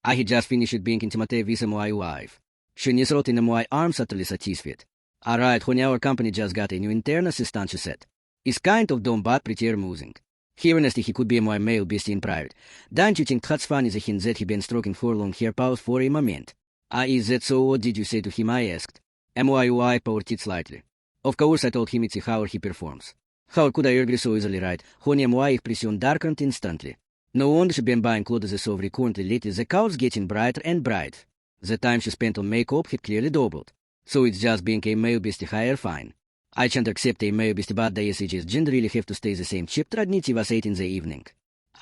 I had just finished being intimate with my wife. She nestled in my arms utterly satisfied. Alright, honey, our company just got a new intern assistant, she said. It's kind of dumb but pretty amusing. He honestly he could be my male beast in private. Don't you think that's funny that he been stroking for long hair pause for a moment? Is that so? What did you say to him? I asked. My wife powered it slightly. Of course I told him it's how he performs. How could I agree so easily, right? Honey, my expression darkened instantly. No wonder she been buying clothes so frequently lately. The colors getting brighter and brighter. The time she spent on makeup had clearly doubled. So it's just being a male beastie higher fine. I can't accept a male beastie, but the SH's gender really have to stay the same. Chapter Radniti was 8 in the evening.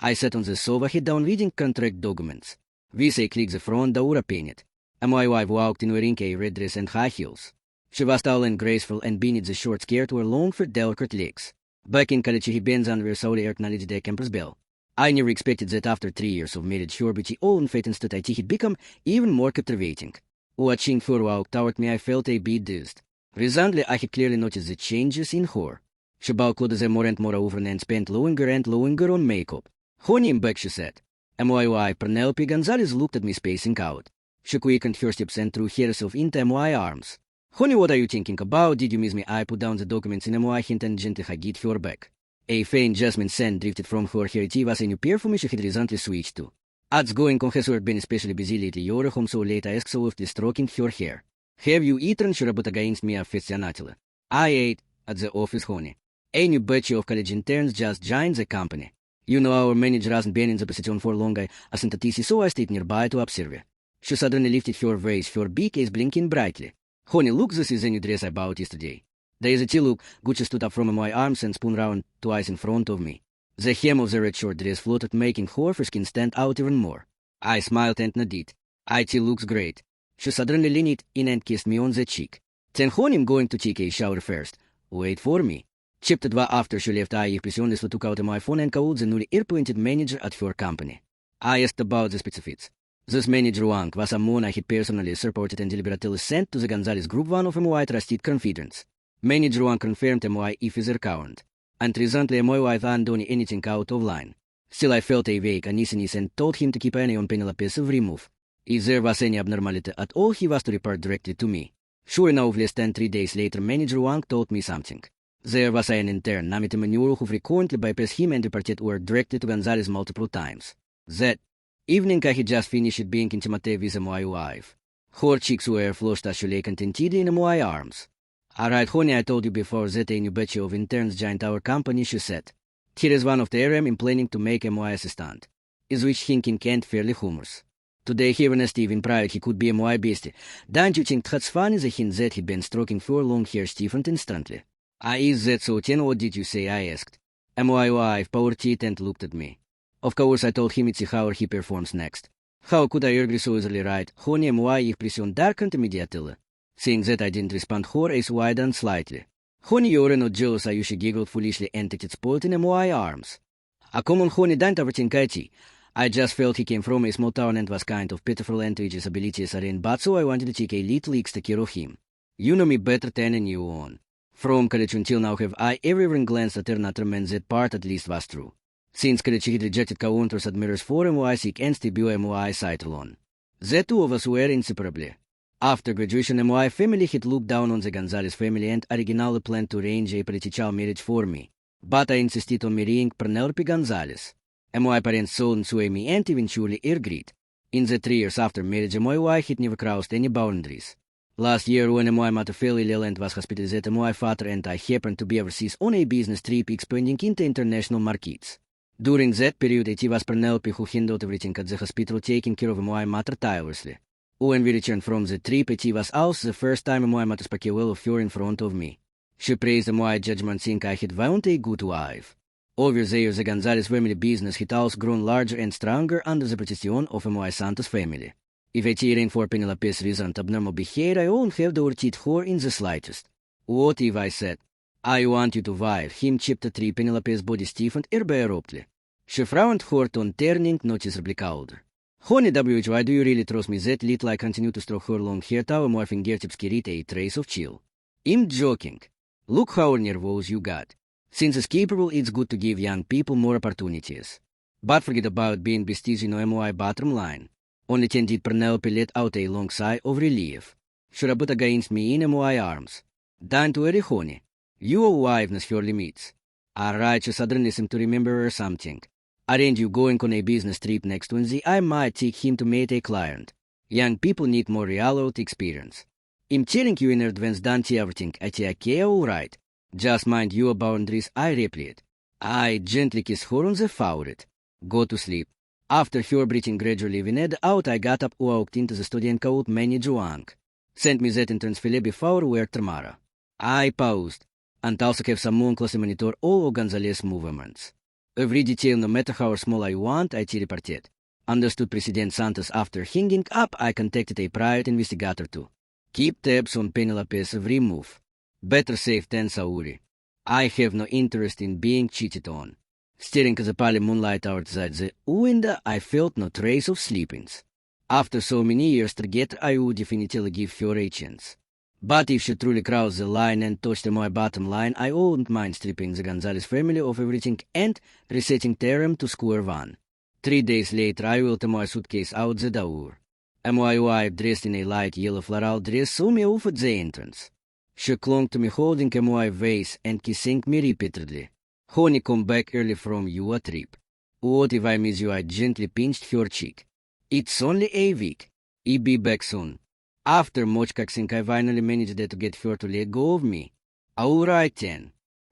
I sat on the sofa, head down reading contract documents. We say click the front door open it. And my wife walked in wearing a red dress and high heels. She was tall and graceful, and beneath the short skirt were long for delicate legs. Back in college, he bends under Saudi acknowledged the campus bell. I never expected that after 3 years of marriage, her beauty all in fate instead I had become even more captivating. Watching her walk toward me, I felt a bit dazed. Recently, I had clearly noticed the changes in her. She bought clothes more and more over and spent longer and longer on makeup. Honey, I'm back, she said. And my wife, Penelope Gonzalez, looked at me spacing out. She quickened her steps and threw herself into my arms. Honey, what are you thinking about? Did you miss me? I put down the documents in my hand and gently hugged her back. A faint jasmine scent drifted from her hair. It was a new perfume she had recently switched to. What's going on? Has her been especially busy lately? You're home so late, I asked, softly stroking her hair. Have you eaten? She rubbed against me affectionately. I ate at the office, honey. A new batch of college interns just joined the company. You know our manager hasn't been in the position for long. I sent a TC, so I stayed nearby to observe. She suddenly lifted her face, her big eyes blinking brightly. Honey, look, this is the new dress I bought yesterday. There is a tea look. Gucci stood up from my arms and spun round twice in front of me. The hem of the red short dress floated, making her fair skin stand out even more. I smiled and nodded. It looks great. She suddenly leaned in and kissed me on the cheek. Then, honey, I'm going to take a shower first. Wait for me. Chapter 2. After she left, I impressionlessly took out my phone and called the newly appointed manager at her company. I asked about the specifics. This manager Wang was someone I had personally supported and deliberately sent to the Gonzalez group, one of my trusted confidants. Manager Wang confirmed my if his account, and recently my wife hadn't done anything out of line. Still, I felt a vague uneasiness and told him to keep an eye on Penelope's every move. If there was any abnormality at all, he was to report directly to me. Sure enough, less than 3 days later, Manager Wang told me something. There was an intern, Namita Manuro, who frequently bypassed him and reported word directly to Gonzalez multiple times. That evening, I had just finished being intimate with my wife. Her cheeks were flushed as she lay contented in my arms. Alright, honey, I told you before that a new batch of interns joined our company, she said. Here is one of the RM planning to make my assistant. Is which thinking and fairly humorous. Today, hearing Steve in private, he could be my beastie. Don't you think that's funny, the hint that he'd been stroking for long hair stiffened instantly? Is that so? Then what did you say? I asked. My wife powered teeth and looked at me. Of course, I told him it's how he performs next. How could I agree so easily, right? Honey, my expression darkened immediately. Seeing that I didn't respond, her eyes widened slightly. Honey, you're not jealous, I usually giggled foolishly and it spoiled in my arms. Come on, honey, don't overthink it. I just felt he came from a small town and was kind of pitiful and his abilities are in, but so I wanted to take a little extra care of him. You know me better than anyone. From college until now, have I ever even glanced at another man? That part at least was true. Since college, he had rejected counters admirers for my sick and still my sight alone. The two of us were inseparably. After graduation, my family had looked down on the Gonzalez family and originally planned to arrange a political marriage for me. But I insisted on marrying Penelope Gonzalez. My parents saw and swayed me and eventually agreed. In the 3 years after marriage, my wife had never crossed any boundaries. Last year, when my mother fell ill and was hospitalized, my father and I happened to be overseas on a business trip expanding into international markets. During that period, it was Penelope who handled everything at the hospital, taking care of my mother tirelessly. When we returned from the trip, it was also the first time my mother spoke well of her in front of me. She praised my judgment, saying I had found a good wife. Over the years, the Gonzalez family business had also grown larger and stronger under the protection of my Santos family. If a tearing for Penelope's recent abnormal behavior, I won't have to irritate her in the slightest. What if I said, I want you to wire him? Chapter 3. Penelope's body stiffened abruptly. She frowned, her tone turning noticeably colder. Honey, why do you really trust me that little? I continue to stroke her long hair, towel my fingertips carried a trace of chill. I'm joking. Look how nervous you got. Since it's capable, it's good to give young people more opportunities. But forget about being prestige, my bottom line. Only tended Penelope let out a long sigh of relief. Should I put against me in my arms? Dan to Erihone. Your wiveness your limits. I righteous suddenly seem to remember something. Arrange you going on a business trip next Wednesday, I might take him to meet a client. Young people need more real-world experience. I'm telling you in advance, don't everything. I take care all right. Just mind your boundaries, I replied. I gently kissed her on the forehead. Go to sleep. After her breathing gradually winned out, I got up, walked into the study and called manager Wang. Send me that entrance file before work tomorrow. I paused, and also have someone closely monitor all of Gonzalez's movements. Every detail, no matter how small I want, I reported. Understood President Santos. After hanging up, I contacted a private investigator to keep tabs on Penelope's every move. Better safe than sorry. I have no interest in being cheated on. Staring at the pale moonlight outside the window, I felt no trace of sleepings. After so many years together, I would definitely give her a chance. But if she truly crossed the line and touched my bottom line, I wouldn't mind stripping the Gonzalez family of everything and resetting them to square one. 3 days later, I wheeled my suitcase out the door. My wife, dressed in a light yellow floral dress, saw me off at the entrance. She clung to me, holding my waist and kissing me repeatedly. Honey, come back early from your trip. What if I miss you? I gently pinched her cheek. It's only a week. I'll be back soon. After much coaxing, I finally managed to get her to let go of me. All right then.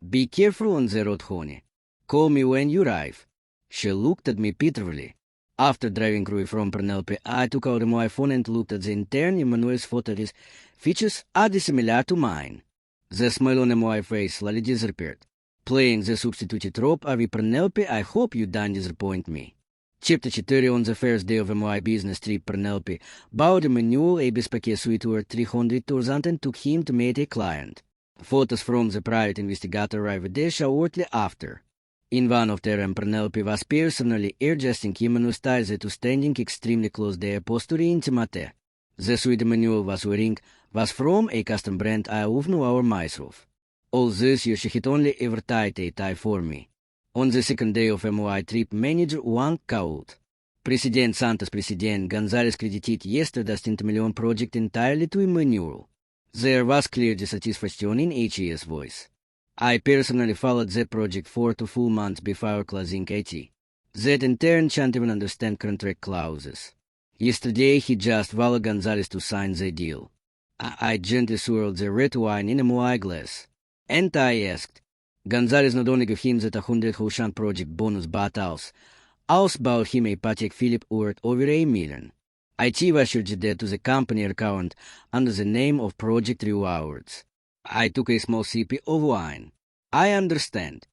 Be careful on the road, honey. Call me when you arrive. She looked at me pitifully. After driving away from Penelope, I took out my phone and looked at the intern Emmanuel's photo. His features are similar to mine. The smile on my face slowly disappeared. Playing the substituted trope of Penelope, I hope you don't disappoint me. Chapter 4. On the first day of my business trip, Penelope bought Emmanuel a bespoke suite worth 300,000 and took him to meet a client. Photos from the private investigator arrived there shortly after. In one of them, Penelope was personally adjusting Emmanuel's ties to standing extremely close their posture intimate. The suite Emmanuel was wearing was from a custom brand I have no hour myself. All this year she had only ever tied a tie for me. On the second day of my trip, manager Wang called. President Santos President Gonzalez credited yesterday's $10 million project entirely to Emmanuel. There was clear dissatisfaction in HE's voice. I personally followed the project for 2 full months before closing it. That in turn can't even understand contract clauses. Yesterday he just wanted Gonzalez to sign the deal. I gently swirled the red wine in my glass. And I asked, Gonzalez not only gave him that 100,000 project bonus but also bought him a Patek Philippe worth over $1 million. IT was charged that to the company account under the name of Project Rewards. I took a small sip of wine. I understand.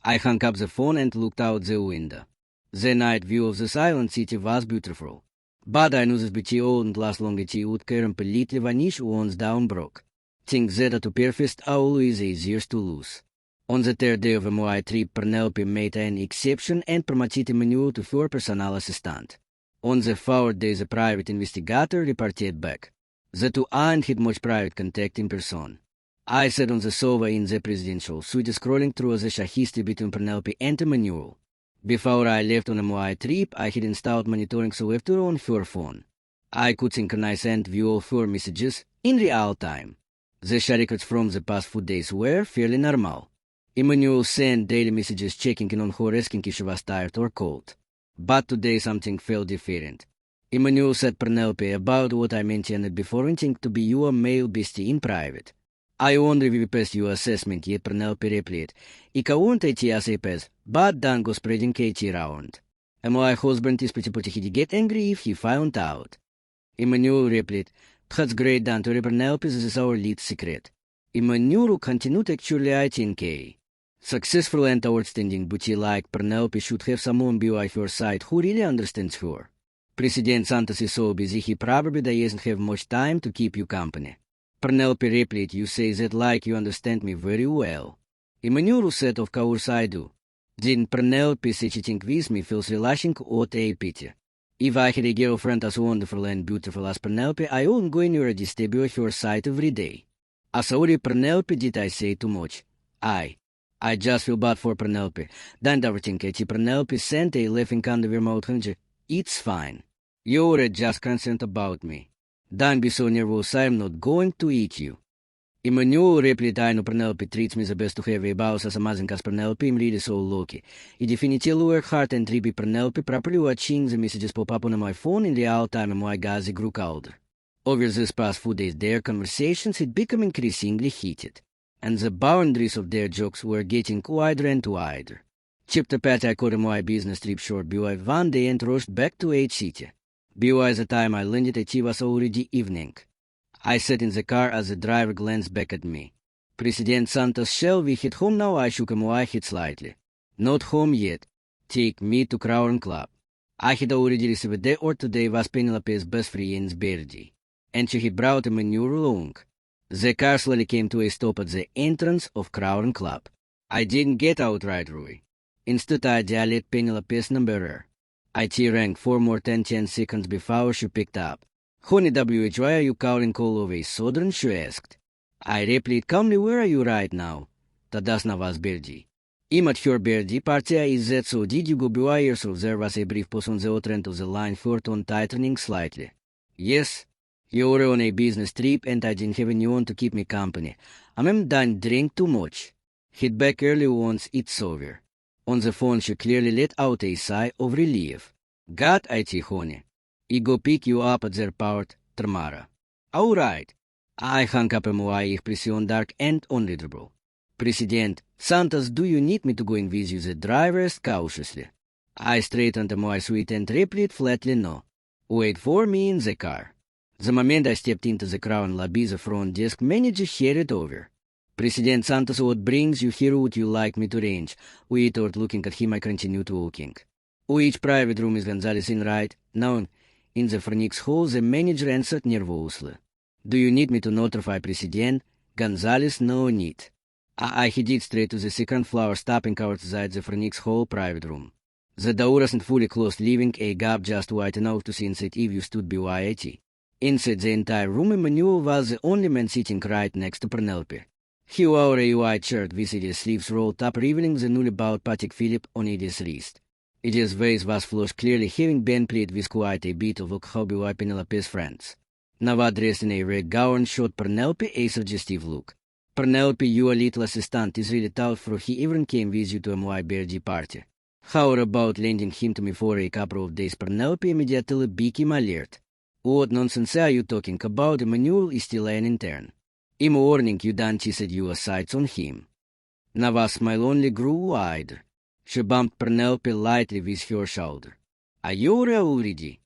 I hung up the phone and looked out the window. The night view of the silent city was beautiful. But I knew this beauty wouldn't last long. It would completely vanish once dawn broke. Things that are too perfect are always easier to lose. On the third day of my trip, Penelope made an exception and promoted Emmanuel to her personal assistant. On the fourth day, the private investigator reported back. The two hadn't had much private contact in person. I sat on the sofa in the presidential suite, scrolling through the short history between Penelope and Emmanuel. Before I left on my trip, I had installed monitoring software on her phone. I could synchronize and view all her messages in real time. The share records from the past few days were fairly normal. Emmanuel sent daily messages checking in on her, asking if she was tired or cold. But today something felt different. Emmanuel said Penelope about what I mentioned before, wanting to be your male bestie in private. I wonder if we passed your assessment yet, Penelope replied. Ik won't IT as a pass, but don't go spreading KT around. And my husband is pretty he'd get angry if he found out. Emmanuel replied, That's great, don't worry, Penelope, this is our lead secret. Emmanuel continued actually I think successful and outstanding beauty like Penelope should have someone by her side who really understands her. President Santos is so busy he probably doesn't have much time to keep you company. Penelope replied, You say that like you understand me very well. Emmanuel said, Of course I do. Didn't Penelope say cheating with me feels relashing or a pity? If I had a girlfriend as wonderful and beautiful as Penelope, I wouldn't go anywhere to stay by her side every day. Sorry, Penelope, did I say too much? I just feel bad for Penelope. Don't overthink it. Penelope sent a laughing kind of her mouth. It's fine. You're just concerned about me. Don't be so nervous, I'm not going to eat you. Emmanuel replitai no Penelope treats me the best to have a boss as amazing as Penelope im really so lucky. I definitively work hard and trippy Penelope properly watching the messages pop up on my phone in real time and my gazi grew colder. Over these past few days their conversations had become increasingly heated, and the boundaries of their jokes were getting wider and wider. Chip Terpetch I cut my business trip short BY one day and rushed back to H City. BY the time I landed it was already evening. I sat in the car as the driver glanced back at me. President Santos, shall we head home now? I shook my head slightly. Not home yet. Take me to Crown Club. I had already received the order today was Penelope's best friend's birthday, and she had brought him a new along. The car slowly came to a stop at the entrance of Crown Club. I didn't get out right away. Instead I dialed Penelope's number. IT rang 4 more than 10 seconds before she picked up. Honey WH, why are you calling all over Southern? She asked. I replied calmly, where are you right now? Тогда was birthday. Im at her birthday party is that so did you go by yourself? There was a brief pause on the other end of the line, fort on tightening slightly. Yes. You were on a business trip and I didn't have anyone to keep me company. I'm done drink too much. Head back early once it's over. On the phone she clearly let out a sigh of relief. Got it, honey. I go pick you up at the airport tomorrow. All right. I hung up my expression dark and unreadable. President Santos, do you need me to go and visit the driver? Cautiously. I straightened my suit and replied flatly no. Wait for me in the car. The moment I stepped into the Crown lobby, the front desk manager headed over. President Santos, what brings you here? Would you like me to arrange? We thought looking at him I continued walking. Which private room is Gonzalez in right? No. In the Phoenix Hall, the manager answered nervously. Do you need me to notify President? Gonzalez, no need. I headed straight to the second floor, stopping outside the Phoenix Hall private room. The door wasn't fully closed, leaving a gap just wide enough to see inside if you stood by it. Inside the entire room, Emmanuel was the only man sitting right next to Penelope. He wore a white shirt with its sleeves rolled up, revealing the newly bought Patek Philippe on its wrist. Its face was flushed, clearly having been played with quite a bit of look hobby by Penelope's friends. Nava, dressed in a red gown, showed Penelope a suggestive look. Penelope, your little assistant, is really tall, for he even came with you to my birthday party. How about lending him to me for a couple of days? Penelope immediately became alert. What nonsense are you talking about? Emmanuel is still an intern. I'm warning you, don't set your sights on him. Nava's smile only grew wider. She bumped Penelope lightly with her shoulder. Are you already?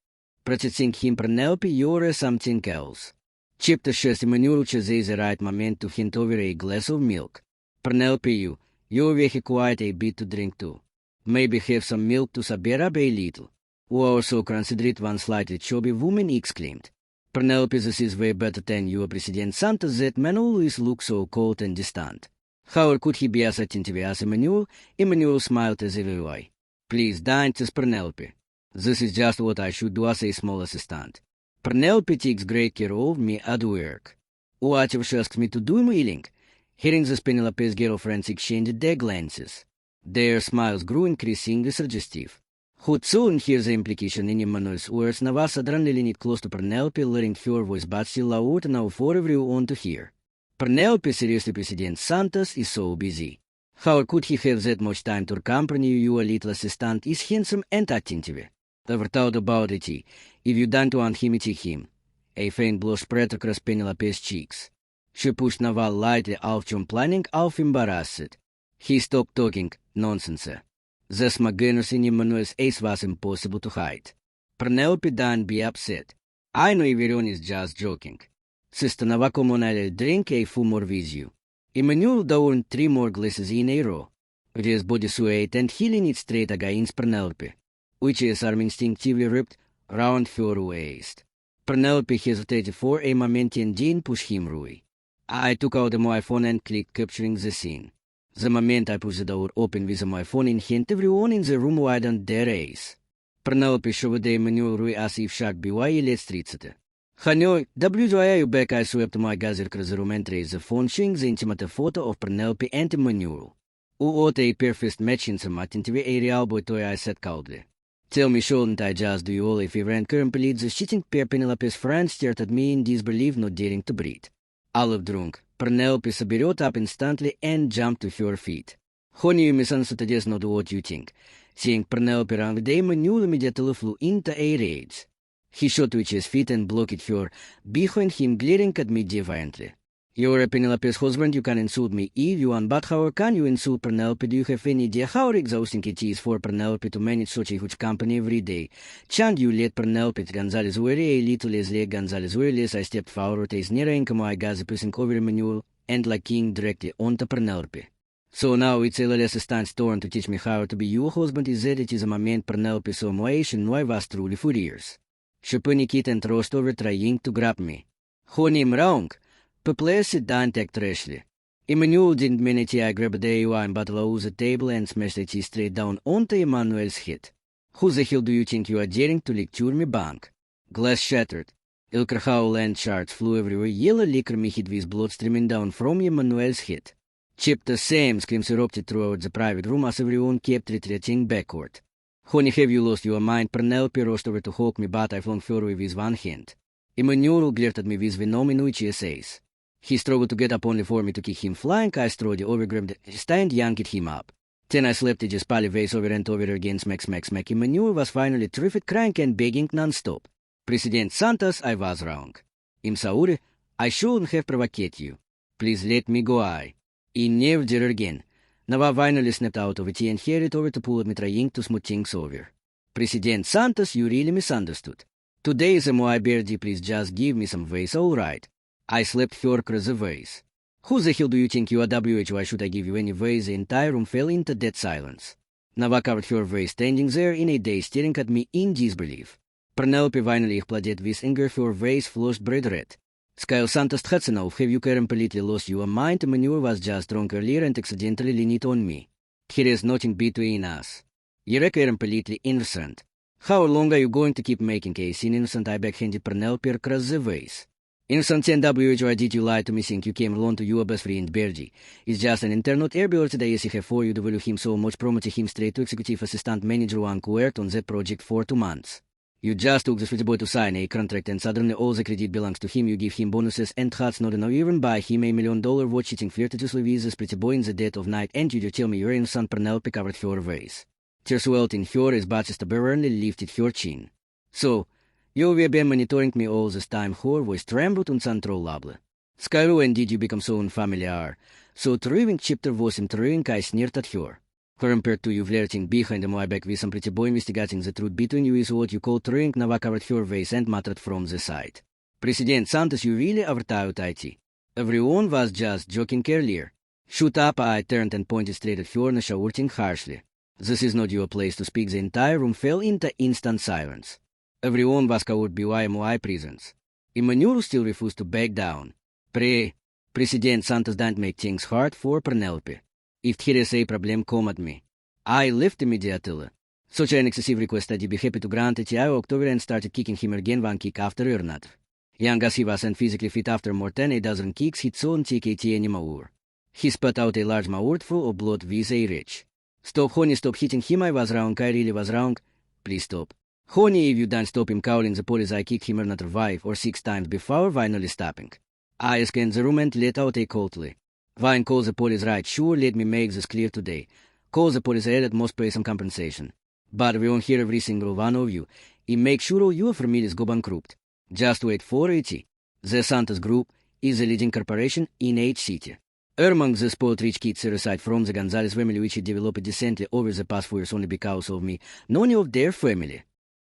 Protecting him, Penelope, you're something else. Chip the chest, Emmanuel chose the right moment to hand over a glass of milk. Penelope, you're very quite a bit to drink too. Maybe have some milk to sober up a little. Who also considered one slightly chubby woman exclaimed. Penelope, this is way better than you, President Santos. That man always looks so cold and distant. How could he be as attentive as Emmanuel? Emmanuel smiled as if away. Please don't, says Penelope. This is just what I should do as a small assistant. Penelope takes great care of me at work. Whatever she asks me to do, I'm willing. Hearing this, Penelope's girlfriends exchanged their glances. Their smiles grew increasingly suggestive. Who'd soon hear the implication in Emmanuel's words, Nava suddenly leaned close to Penelope, letting her voice but still loud enough for everyone to hear. Penelope, seriously, President Santos is so busy. How could he have that much time to accompany you? Your little assistant is handsome and attentive. Never thought about it. If you don't want him, it's him. A faint blush spread across Penelope's cheeks. She pushed Nava lightly off from planning, off embarrassed. He stopped talking. Nonsense. The smugness in Emmanuel's ace was impossible to hide. Penelope, don't be upset. I know everyone is just joking. Sister Nava, come on, I'll drink a few more with you. Emmanuel downed 3 more glasses in a row. With his body swayed and he leaned straight against Penelope, which his arm instinctively ripped round her waist. Penelope hesitated for a moment and didn't push him away. I took out my phone and clicked capturing the scene. The moment I pushed the door open with my phone in hand, everyone in the room widened their eyes. Penelope shoved Emmanuel Rui as if shocked by let's treat it. Honey, WJI back, I swept my gazer across the room and raised the phone, showing the intimate photo of Penelope and Emmanuel. What a perfect match in some attentive a real boy toy, I said coldly. Tell me shouldn't I just do you all if even current защитник per Penelopes friend stared at me in disbelief, not daring to breathe. Olive drunk. Penelope соберет up instantly and jumped to her feet. Honey, misunderstood just not what you think. Seeing Penelope around the day, Emmanuel immediately flew into a rage. He shot to his feet and blocked her, behind him glaring at me defiantly. You're a Penelope's husband, you can insult me if you want, but how can you insult Penelope? Do you have any idea how exhausting it is for Penelope to manage such a huge company every day? Can't you let Penelope Gonzalez worry a little as let Gonzalez worry as I stepped forward as near income I got the pressing over Emmanuel and looking directly onto Penelope. So now it's a assistant's turn to teach me how to be your husband. Is that it is a moment Penelope so much and I was truly furious. She panicked and rushed over trying to grab me. Honey, I'm wrong. Perplexed, don't act rashly. Emmanuel didn't mean it. I grabbed the wine bottle off the table and smashed it straight down onto Emmanuel's head. Who the hell do you think you are daring to lecture me bank? Glass shattered. Alcohol and shards flew everywhere. Yellow liquor me hit with blood streaming down from Emmanuel's head. Chip the same screams erupted throughout the private room as everyone kept retreating backward. Honey, have you lost your mind? Penelope rushed over to hug me, but I flung her away with one hand. Emmanuel glared at me with venom in which he says. He struggled to get up only for me to kick him flying. I strode over, grabbed his stand, yanked him up. Then I slapped his pally face over and over again, smack, smack, smack. Emmanuel was finally terrific, crying and begging non-stop. President Santos, I was wrong. Im Saure, I shouldn't have provoked you. Please let me go, He never did it again. Now I finally snapped out of it and headed over to pull me trying to smooth things over. President Santos, you really misunderstood. Today is my birthday, please just give me some ways, all right. I slapped her across the face. Who the hell do you think you are, WH? Why should I give you any ways? The entire room fell into dead silence. Now I covered her face, standing there in a daze, staring at me in disbelief. Penelope finally exploded with anger, her face flushed bright red. Skyle Santos Hudsonoff, have you completely lost your mind? Emmanuel was just drunk earlier and accidentally leaned on me. There is nothing between us. You're completely innocent. How long are you going to keep making a scene? Innocent, I backhanded Penelope across the face. Innocent and WH, did you lie to me? Think you came alone to your best friend Bergie? It's just an internet airbill today as you have for you to value him so much, promoted him straight to executive assistant manager one who worked on that project for 2 months. You just took the sweet boy to sign a contract and suddenly all the credit belongs to him. You give him bonuses and hats, not enough even buy him $1 million watch, cheating flirtatiously with this pretty boy in the dead of night, and you tell me you're innocent. Penelope covered her face. Tears welled in her as Batchester Beverly lifted her chin. So, you've been monitoring me all this time. Her voice trembled uncontrollably. Skyro, when did you become so unfamiliar? So triving chapter 8 I sneered at her. Compared to you flirting behind my back with some pretty boy, investigating the truth between you is what you call trying. Now I covered her face and muttered from the side. President Santos, you really overtired IT. Everyone was just joking earlier. Shut up, I turned and pointed straight at her, shouting harshly. This is not your place to speak. The entire room fell into instant silence. Everyone was cowed by my presence. Emmanuel still refused to back down. President Santos don't make things hard for Penelope. If there is a problem, come at me. I left immediately. Such an excessive request, I'd be happy to grant it. I walked over and started kicking him again, one kick after another. Young as he was and physically fit, after more than a dozen kicks, he couldn't take it anymore. He spat out a large mouthful of blood with a retch. Stop, honey, stop hitting him. I was wrong, I really was wrong. Please stop. Honey, if you don't stop him calling the police, I kicked him another 5 or 6 times before finally stopping. I scanned the room and let out a coldly. Vine, call the police, right? Sure, let me make this clear today. Call the police, added must pay some compensation. But we won't hear every single one of you. And make sure all your families go bankrupt. Just wait for it. The Santos Group is a leading corporation in each city. Among the spoiled rich kids aside from the Gonzalez family, which developed decently over the past 4 years only because of me, none of their family.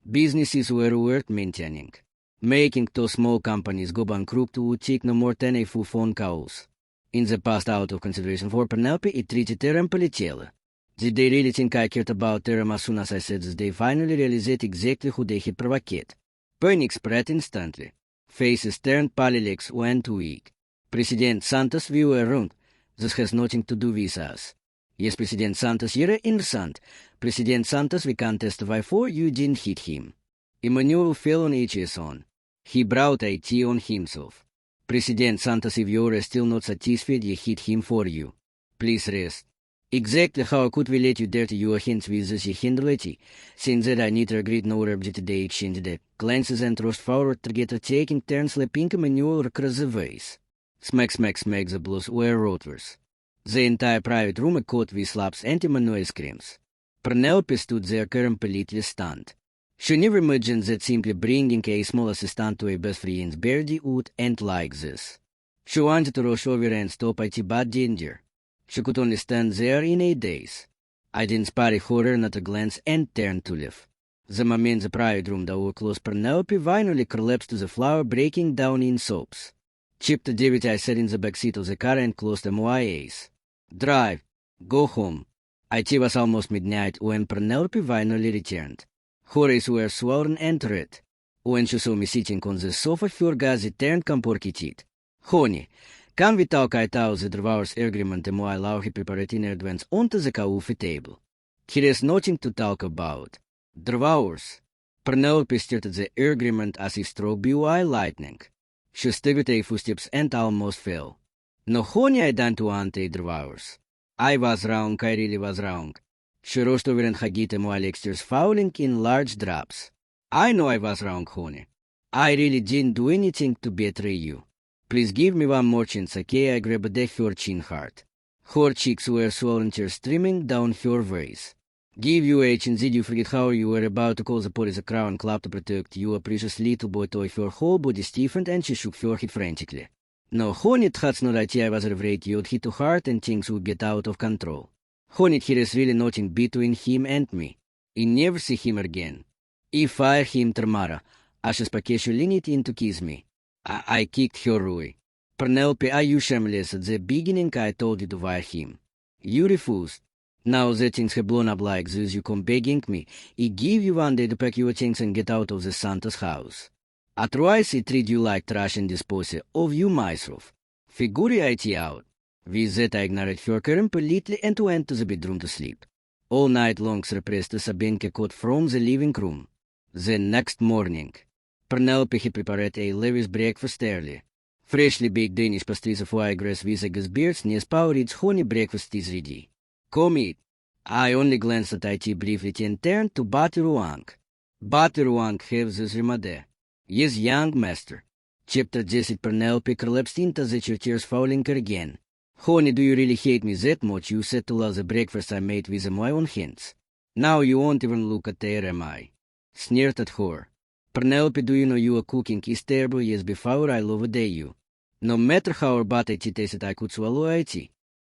Businesses were worth maintaining. Making those small companies go bankrupt would take no more than a few phone calls. In the past, out of consideration for Penelope, it treated Terem Politiela. Did they really think I cared about Terem as soon as I said this? They finally realized exactly who they had provoked. Panic spread instantly. Faces turned, pale, legs went weak. President Santos, we were wrong. This has nothing to do with us. Yes, President Santos, you're innocent. President Santos, we can't testify for you didn't hit him. Emmanuel fell on his own. He brought a tea on himself. President Santos, if you're still not satisfied, you hit him for you. Please rest. Exactly how could we let you dare to your hints with this hinderlity, since that I need regret no object today exchange the glances and thrust forward to get a taking turns le pink manual across the ways. Smack smack smack the blues were rotors. The entire private room caught with slaps anti-manual screams. Penelope stood there completely stunned. She never imagined that simply bringing a small assistant to a best friend's birdie would end like this. She wanted to rush over and stop at bad danger. She could only stand there in a daze. I didn't spare horror not a glance and turned to leave. The moment the private room door closed, Penelope finally collapsed to the floor, breaking down in sobs. Chipped David, I sat in the back seat of the car and closed my eyes. Drive. Go home. It was almost midnight when Penelope finally returned. Her eyes were swollen and red. When she saw me sitting on the sofa, her gaze turned comported. Honey, kan vi talk out the Dravars agreement and while our preparing advance onto the coffee table? There is nothing to talk about. Dravars. Penelope started the agreement as if struck by lightning. She stepped a few steps and almost fell. No, honey, I don't want a Dravars. I was wrong, I really was wrong. She rushed over and hugged him while tears falling in large drops. I know I was wrong, honey. I really didn't do anything to betray you. Please give me one more chance, okay? I grabbed her chin hard. Her cheeks were swollen, tears streaming down her face. Give you a chance, did you forget how you were about to call the police a crown club to protect you, a precious little boy toy? Her whole body stiffened and she shook her head frantically. No, honey, that's not right. I was afraid you'd hit too hard and things would get out of control. Honey, there is really nothing between him and me. I never see him again. I fire him tomorrow. I suspect you leaned in to kiss me. I kicked her away. Penelope, are you shameless? At the beginning I told you to fire him. You refused. Now that things have blown up like this, you come begging me. I give you one day to pack your things and get out of the Santa's house. Otherwise I treat you like trash and dispose of you myself. Figure it out. With that I ignored her completely and went to the bedroom to sleep. All night long suppressed Sabinka caught from the living room. The next morning, Penelope had prepared a lavish breakfast early. Freshly baked Danish pastries of foie gras with eggs, beers, near Powridge honey breakfast is ready. Come eat. I only glanced at it briefly and turned to Bateruang. Bateruang has this remade. Yes, young master. Chapter Jessit Penelope collapsed into the tears falling again. Honey, do you really hate me that much? You said to love the breakfast I made with my own hands. Now you won't even look at there, am I? Sneered at her. Penelope, do you know your cooking is terrible? Yes, before I love you. No matter how bad it tasted, I could swallow it.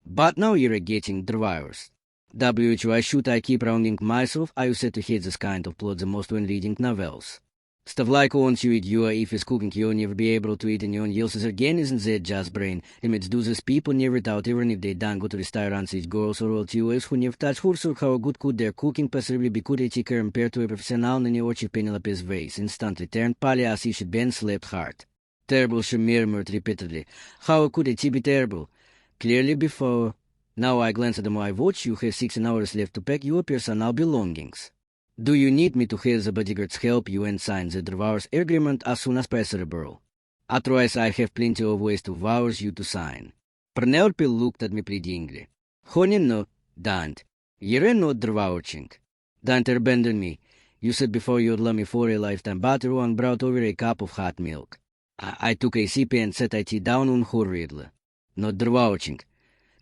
But now you're getting Dravars. Why should I keep rounding myself? I used to hate this kind of plot the most when reading novels. Stuff like once you eat you, if it's cooking, you'll never be able to eat anyone else's again, isn't that just brain? Limits do this people never doubt, even if they don't go to restaurants, eat girls or old US who never touch horse or how good could their cooking possibly be could a ticker compared to a professional in your Penelope's face. Instantly turned pale as he should been slept hard. Terrible, she murmured repeatedly. How could it be terrible? Clearly before. Now I glance at my watch. You have 16 hours left to pack your personal belongings. Do you need me to have the bodyguards help you and sign the Dravars agreement as soon as possible? Otherwise I have plenty of ways to force you to sign. Penelope looked at me pleadingly. Honey, no, don't. You're not Dravarsing. Don't abandon me. You said before you'd love me for a lifetime. Bateruang brought over a cup of hot milk. I took a sip and set it down on hurriedly. Not Dravarsing.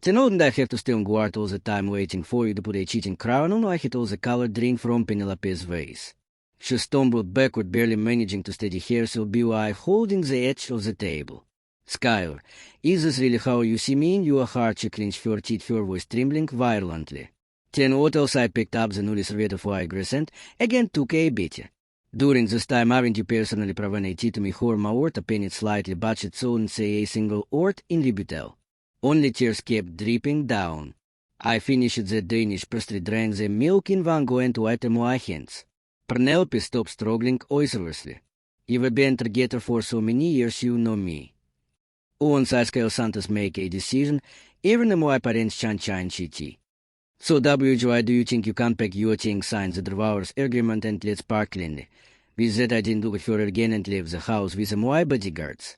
Then wouldn't I have to stay on guard all the time waiting for you to put a cheating crown on? I hit all the colored drink from Penelope's vase. She stumbled backward, barely managing to steady herself while holding the edge of the table. Skylar, is this really how you see me? In your heart she clenched her teeth, her voice trembling violently. Then what else? I picked up the newly served foie gras and again took a bite. During this time, haven't you personally proven a tea to me her mouth, a penny slightly batched so and say a single word in rebuttal? Only tears kept dripping down. I finished the Danish pastry, drank the milk in one go and wiped my hands. Penelope stopped struggling oiselessly. You've been together for so many years, you know me. Once I scale Santos make a decision, even my parents chan chitty. So why do you think you can't pack your things, sign the Dravars agreement and let's park cleanly? With that I didn't look at her again and leave the house with my bodyguards.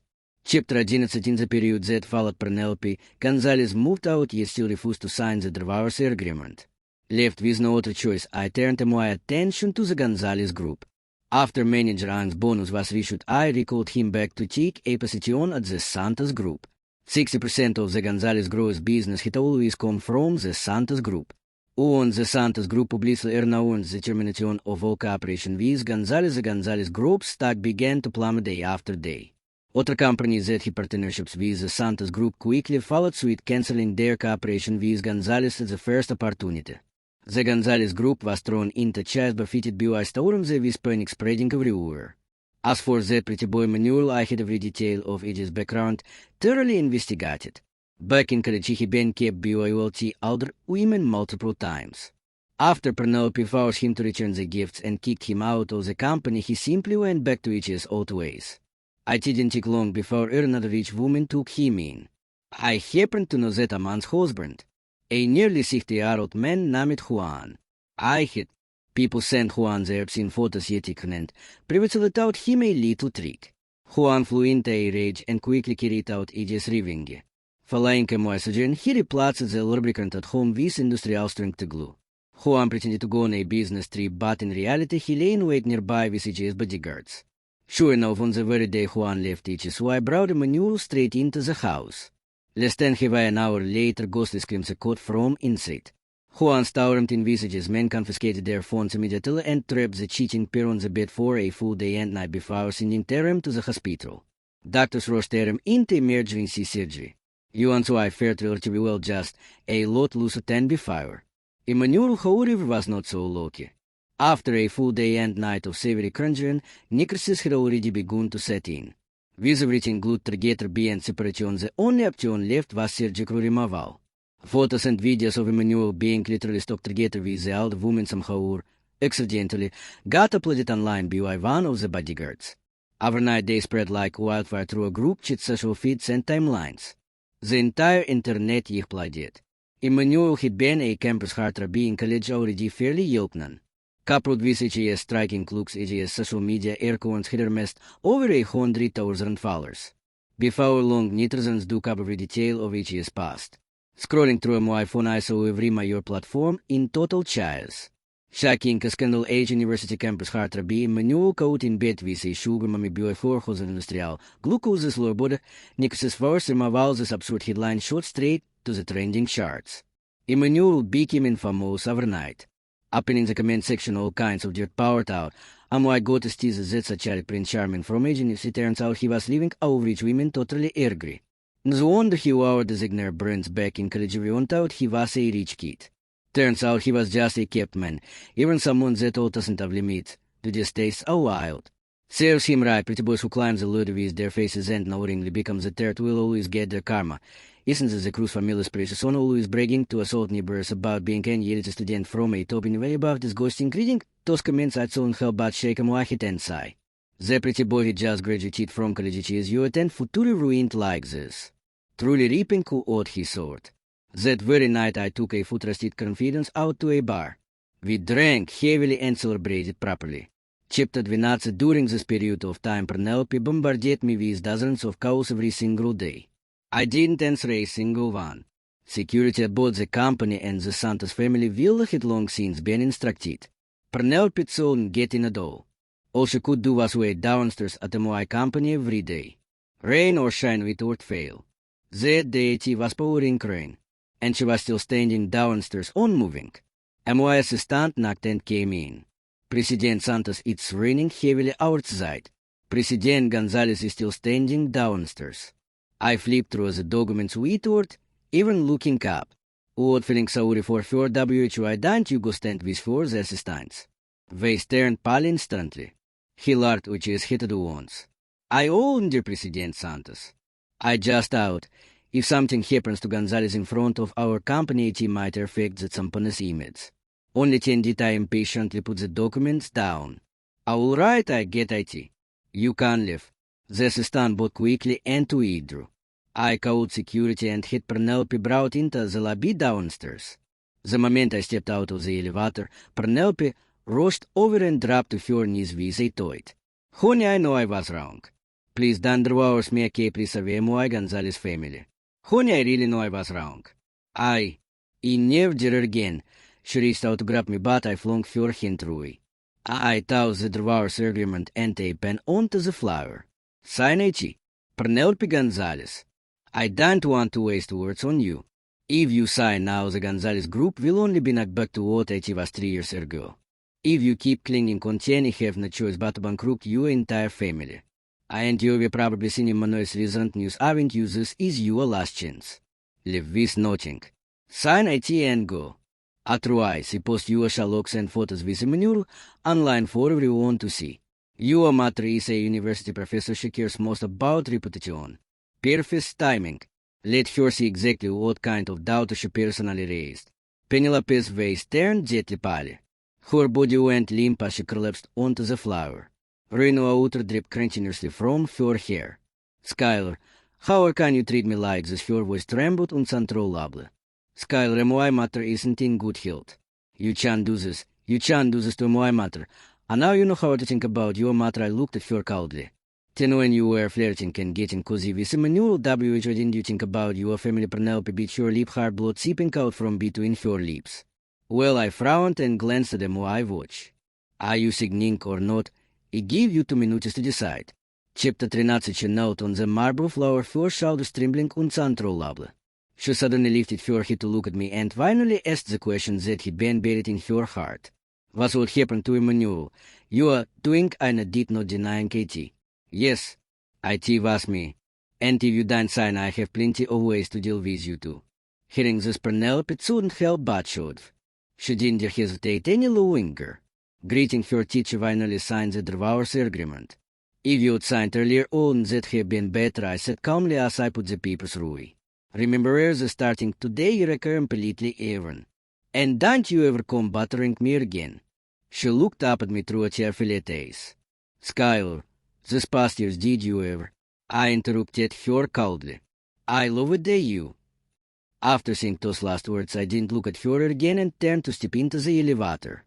Chapter 11. In the period that followed Penelope, Gonzalez moved out yet still refused to sign the divorce agreement. Left with no other choice, I turned my attention to the Gonzalez group. After manager Ang's bonus was issued, I recalled him back to take a position at the Santos group. 60% of the Gonzalez gross business had always come from the Santos group. On the Santos group publicly announced the termination of all cooperation with Gonzalez. The Gonzalez group stock began to plummet day after day. Other companies that had partnerships with the Santos group quickly followed suit, canceling their cooperation with Gonzalez at the first opportunity. The Gonzalez group was thrown into chase buffeted by storms with panic spreading everywhere. As for that pretty boy Manuel, I had every detail of his background thoroughly investigated. Back in college, he had been kept by older women multiple times. After Penelope forced him to return the gifts and kicked him out of the company, he simply went back to his old ways. I didn't take long before another rich woman took him in. I happened to know that a man's husband, a nearly 60-year-old man named Juan. I had people sent Juan their obscene photos yet ignorant, previously taught him a little trick. Juan flew into a rage and quickly carried out his revenge. Following a message, he replaced the lubricant at home with industrial strength glue. Juan pretended to go on a business trip, but in reality he lay in wait nearby with his bodyguards. Sure enough, on the very day Juan left his wife brought Emmanuel straight into the house. Less than half an hour later, ghostly screams echoed from inside. Juan stormed in with his men, confiscated their phones immediately, and trapped the cheating pair on the bed for a full day and night before sending them to the hospital. Doctors rushed them into emergency surgery. Juan's wife fared relatively well, just a lot looser than before. Emmanuel, however, was not so lucky. After a full day and night of severe conjuring, necrosis had already begun to set in. With everything glued together beyond separation, the only option left was surgical removal. Photos and videos of Emmanuel being literally stuck together with the old woman somehow, accidentally, got uploaded online by one of the bodyguards. Overnight they spread like wildfire through a group chat, social feeds and timelines. The entire internet exploded. Emmanuel had been a campus heartthrob in college already fairly young. Coupled with his striking looks, his social media accounts had amassed over 100,000 followers. Before long, netizens do cover every detail of his past. Scrolling through my phone, I saw every major platform in total chaos. Shocking scandal age university campus heartthrob Emmanuel caught in bed with a sugar mommy boy for his industrial glucose lower body. Nix's force removal this absurd headline shot straight to the trending charts. Emmanuel became infamous overnight. Up in the comment section, all kinds of dirt poured out. I got to see that such a Prince Charming from agency. It turns out he was leaving our rich women totally angry. No wonder he wore designer brands back in college. Everyone thought he was a rich kid. Turns out he was just a kept man, even someone that all doesn't have limits, to just taste a wild. Serves him right, pretty boys who climb the ladder with their faces and knowingly become the third will always get their karma. Isn't the Cruz family's precious one always bragging to assault neighbors about being an elite student from a top in way above disgusting reading? Those comments I'd soon help but shake him wahit and sigh. The pretty boy had just graduated from college his youth and futuri ruined like this. Truly reaping who ought he sought. That very night I took a futuristic confidence out to a bar. We drank heavily and celebrated properly. Chapter 12. During this period of time, Penelope bombarded me with dozens of calls every single day. I didn't answer a single one. Security at both the company and the Santos family villa had long since been instructed. Penelope soon getting a doll. All she could do was wait downstairs at the MOI company every day. Rain or shine without fail. That deity was pouring rain, and she was still standing downstairs unmoving. MOI assistant knocked and came in. President Santos, it's raining heavily outside. President Gonzalez is still standing downstairs. I flipped through the documents without even looking up. Without feeling sorry for WHO, I don't you go stand with for the assistants. They turned pale instantly. He laughed, which is hit at once. I own the President Santos. I just out. If something happens to Gonzalez in front of our company, it might affect the company's image. Only then did I impatiently put the documents down. All right, I get it. You can leave. The assistant bought quickly and to withdrew. I called security and had Penelope brought into the lobby downstairs. The moment I stepped out of the elevator, Penelope rushed over and dropped to her knees with a toy. Honey, I know I was wrong. Please don't divorce me, please survey my Gonzalez family. Honey, I really know I was wrong. I never did it again. She reached out to grab me, but I flung for him through. I tossed the divorce agreement and a pen onto the floor. Sign H. Penelope Gonzalez. I don't want to waste words on you. If you sign now, the Gonzalez group will only be knocked back to what it was 3 years ago. If you keep clinging on, you have no choice but to bankrupt your entire family. And you have probably seen in Manuel's recent news, haven't you? This is your last chance. Leave with nothing. Sign IT and go. Otherwise, he posts your looks and photos with Emmanuel online for everyone to see. Your mother is a university professor. She cares most about reputation. Perfect timing. Let her see exactly what kind of daughter she personally raised. Penelope's face turned deadly pale. Her body went limp as she collapsed onto the floor. Rainwater dripped continuously from her hair. Skylar, how can you treat me like this? Her voice trembled uncontrollably. Skylar, my mother isn't in good health. You can't do this. You can't do this to my mother. And now you know how to think about your mother. I looked at her coldly. Then when you were flirting and getting cozy with Emmanuel, W.H. didn't you think about your family? Penelope bit your lip, hard blood seeping out from between her lips. Well, I frowned and glanced at my watch. Are you signing or not? I give you 2 minutes to decide. Chapter 13 note on the marble floor, her shoulders trembling uncontrollably. She suddenly lifted her head to look at me and finally asked the question that had been buried in her heart. What would happen to Emmanuel? You are doing and did not deny Katie. Yes, it was me. And if you don't sign, I have plenty of ways to deal with you too. Hearing this, Penelope couldn't help but shout. She didn't hesitate any longer. Greeting her teacher, finally signed the divorce agreement. If you'd signed earlier on, that have been better, I said calmly as I put the papers through. Remember, the starting today, you're completely even. And don't you ever come bothering me again. She looked up at me through a tearful eyes. Skylar, this past years, did you ever? I interrupted her coldly. I love it that you. After saying those last words, I didn't look at her again and turned to step into the elevator.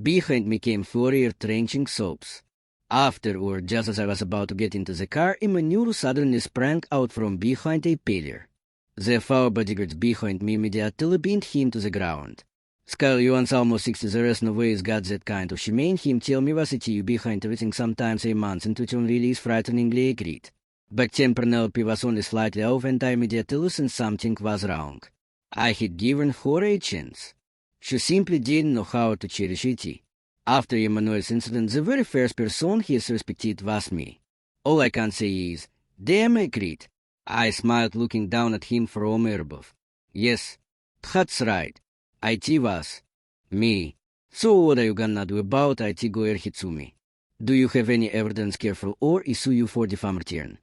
Behind me came 4 ear-trenching sobs. Afterward, just as I was about to get into the car, Emmanuel suddenly sprang out from behind a pillar. The 4 bodyguards behind me immediately pinned him to the ground. Skylar, you once almost 60, the rest no ways got that kind of. She made him tell me was it you behind everything, sometimes a month, and which on release frighteningly agreed. Back then Penelope was only slightly off and I immediately listened something was wrong. I had given her a chance. She simply didn't know how to cherish it. After Emmanuel's incident, the very first person he suspected was me. All I can say is, damn, I agreed. I smiled, looking down at him from above. Yes, that's right. It was me. So what are you gonna do about it, Goer Hitsumi? Do you have any evidence, careful, or is you for defamation?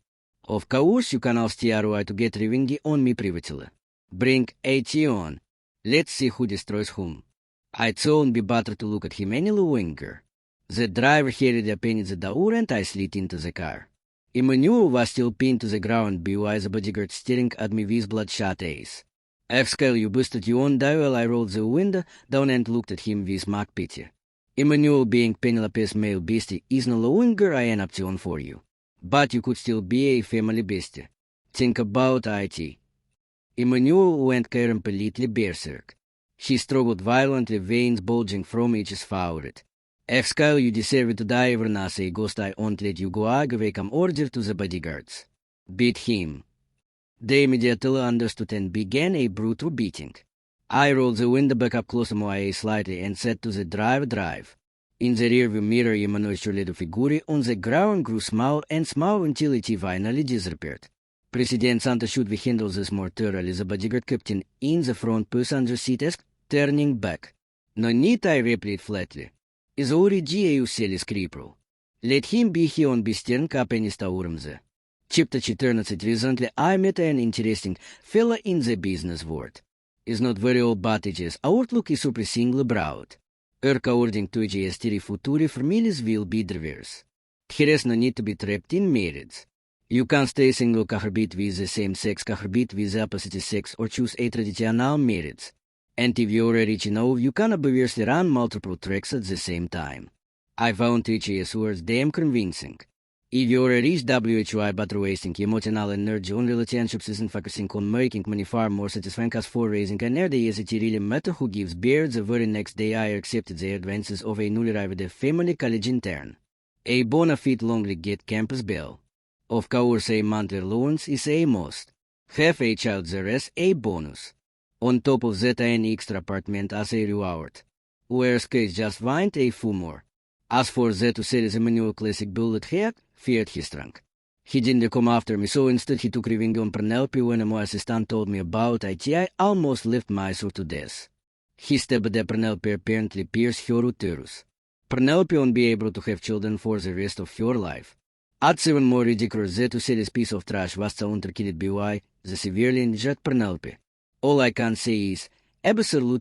Of course you can ask TRY to get revenge on me privately. Bring AT on. Let's see who destroys whom. I won't be better to look at him any longer. The driver headed up in the door and I slid into the car. Emmanuel was still pinned to the ground by the bodyguard staring at me with bloodshot eyes. F-Scale, you busted you on dial. I rolled the window down and looked at him with mock pity. Emmanuel, being Penelope's male bestie, is no longer an option for you. But you could still be a family bestie. Think about it. Emmanuel went completely berserk. He struggled violently, veins bulging from each forehead. F-Scale, you deserve to die, even as a ghost. I won't let you go. I gave an order to the bodyguards. Beat him. They immediately understood and began a brutal beating. I rolled the window back up close to my eye slightly and said to the drive. In the rearview mirror, Emmanuel's little figure on the ground grew small and small until it finally disappeared. President Santa, should we handle this more thoroughly? The bodyguard captain in the front passenger seat asked, turning back. No need, I replied flatly. Is already a useless cripple. Let him be here on Bistern Kapenista Urmze. Chapter 14. Recently I met an interesting fella in the business world. Is not very old, but his outlook is surprisingly broad. According to his futuri families will be diverse. There is no need to be trapped in marriage. You can stay single, cohabit with the same sex, cohabit with the opposite sex, or choose a traditional marriage. And if you're rich enough, you can obviously run multiple tracks at the same time. I found his words damn convincing. Idiore reach WHY but wasting emotional energy on relationships isn't focusing on making money far more satisfying as for raising an heir. It really matter who gives beer. The very next day I accepted the advances of a newly arrived family college intern. A bona fide longly get campus bill. Of course a monthly allowance is a must. Have a child the rest a bonus. On top of that an extra apartment as a reward. Where's case just find a few more. As for that to say the manual classic bullet head, feared he strunk. He didn't come after me, so instead he took revenge on Penelope when my assistant told me about it. I almost left myself to death. He stabbed at Penelope apparently pierced her uterus. Penelope won't be able to have children for the rest of her life. It's even more ridiculous that to say this piece of trash was the underkilled by the severely injured Penelope. All I can say is, absolutely